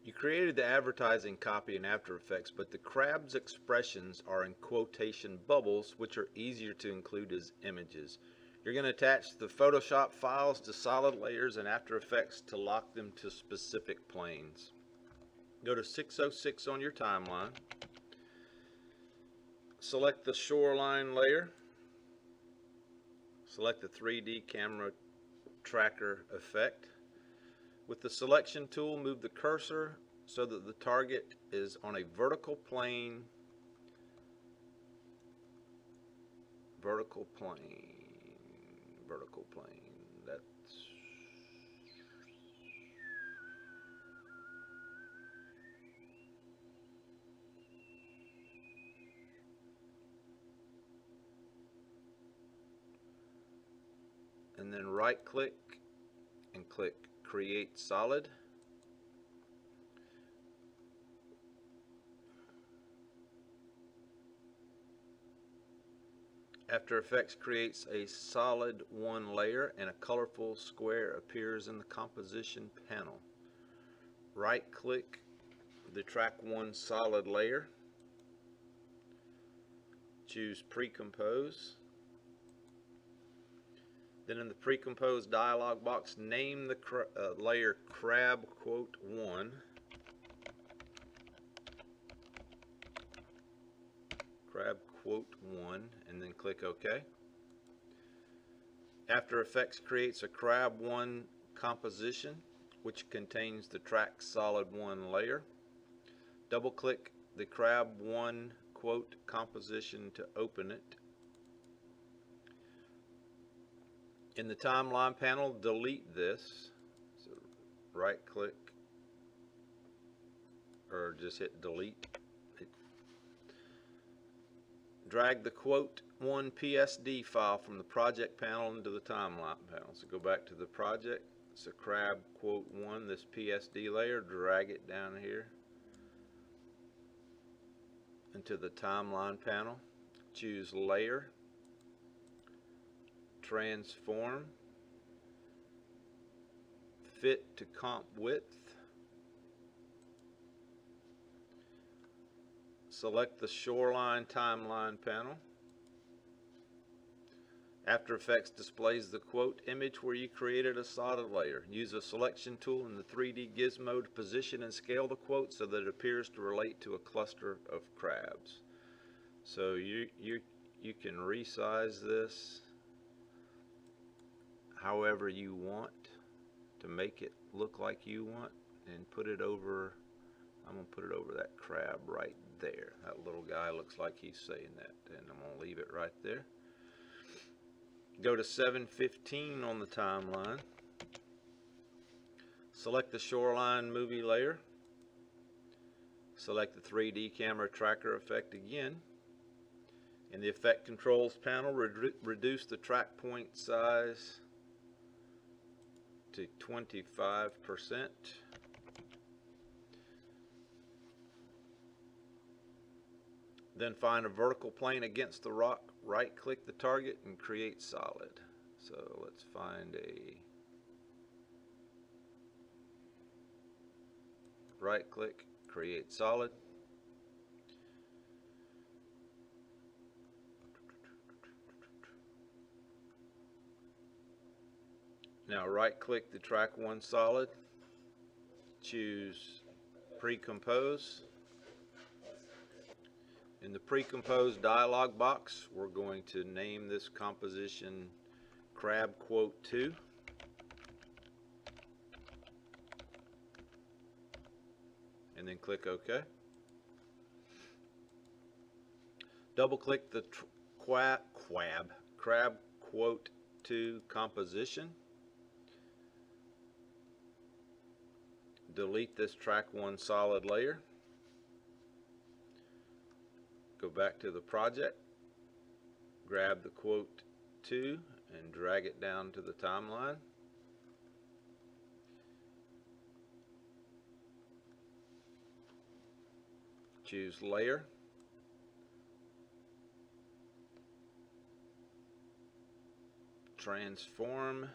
You created the advertising copy in After Effects, but the crab's expressions are in quotation bubbles, which are easier to include as images. You're going to attach the Photoshop files to solid layers in After Effects to lock them to specific planes. Go to 606 on your timeline. Select the shoreline layer. Select the 3D camera tracker effect. With the selection tool, move the cursor so that the target is on a vertical plane. Vertical plane. That's and then right click and click Create Solid. After Effects creates a solid one layer and a colorful square appears in the composition panel. Right click the track one solid layer. Choose Pre-Compose. Then in the Pre-Compose dialog box, name the layer Crab Quote 1. Crab Quote 1, and then click OK. After Effects creates a Crab 1 composition, which contains the track Solid 1 layer. Double click the Crab 1 quote composition to open it. In the timeline panel, delete this. So right click or just hit delete. Drag the quote 1 PSD file from the project panel into the timeline panel. So go back to the project. So Crab quote 1, this PSD layer, drag it down here into the timeline panel. Choose Layer, Transform, Fit to Comp Width. Select the Shoreline Timeline panel. After Effects displays the quote image where you created a solid layer. Use a selection tool in the 3D gizmo to position and scale the quote so that it appears to relate to a cluster of crabs. So you can resize this however you want to make it look like you want, and put it over. I'm going to put it over that crab right there. That little guy looks like he's saying that, and I'm going to leave it right there. Go to 715 on the timeline. Select the shoreline movie layer. Select the 3D camera tracker effect again. In the effect controls panel, reduce the track point size to 25%. Then find a vertical plane against the rock, right click the target and create solid. So let's find a right click, create solid. Now right click the track one solid, choose Pre-Compose. In the Pre-Compose dialog box, we're going to name this composition Crab Quote 2. And then click OK. Double click the Crab Quote 2 composition. Delete this track 1 solid layer. Go back to the project, grab the quote 2 and drag it down to the timeline. Choose Layer, Transform,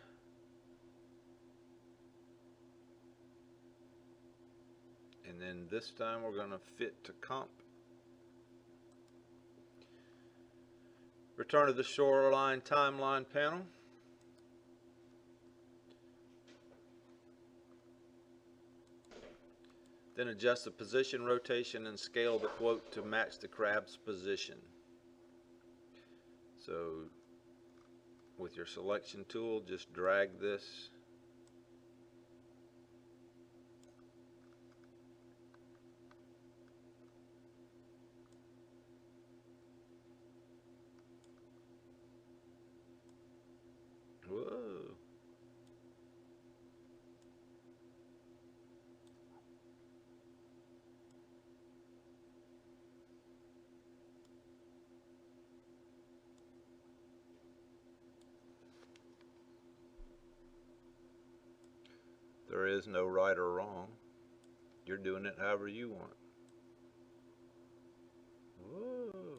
then this time we're going to fit to comp. Return to the shoreline timeline panel. Then adjust the position, rotation, and scale of the quote to match the crab's position. So with your selection tool, just drag this whoa. There is no right or wrong. You're doing it however you want. Whoa.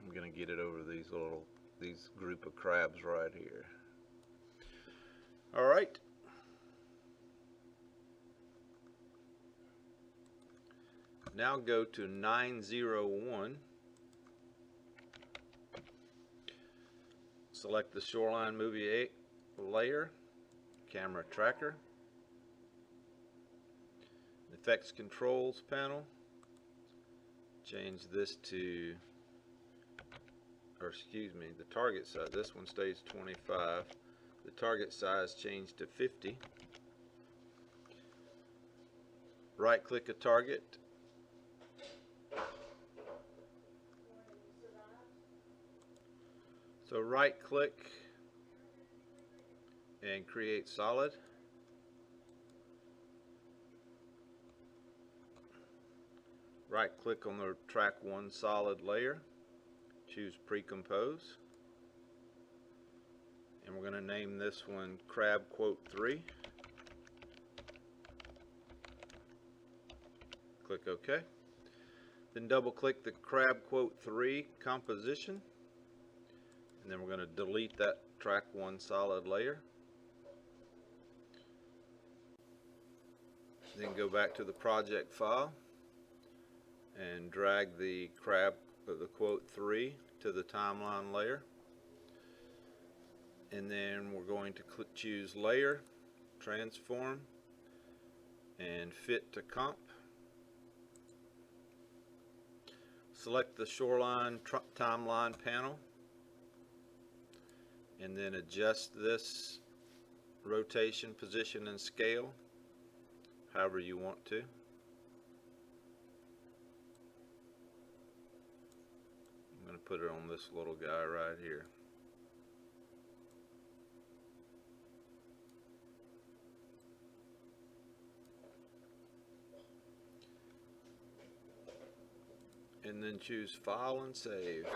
I'm gonna get it over these group of crabs right here. All right. Now go to 901. Select the Shoreline Movie 8 layer, camera tracker, effects controls panel. Change this to, or excuse me, the target size. This one stays 25. The target size changed to 50. Right click a target. So right click and create solid. Right click on the track 1 solid layer. Choose pre-compose. And we're going to name this one Crab Quote 3. Click OK. Then double click the Crab Quote 3 composition. And then we're going to delete that track 1 solid layer. Then go back to the project file and drag the quote 3 to the timeline layer. And then we're going to choose layer, transform, and fit to comp. Select the shoreline timeline panel and then adjust this rotation, position, and scale however you want to. I'm going to put it on this little guy right here. And then choose File and Save.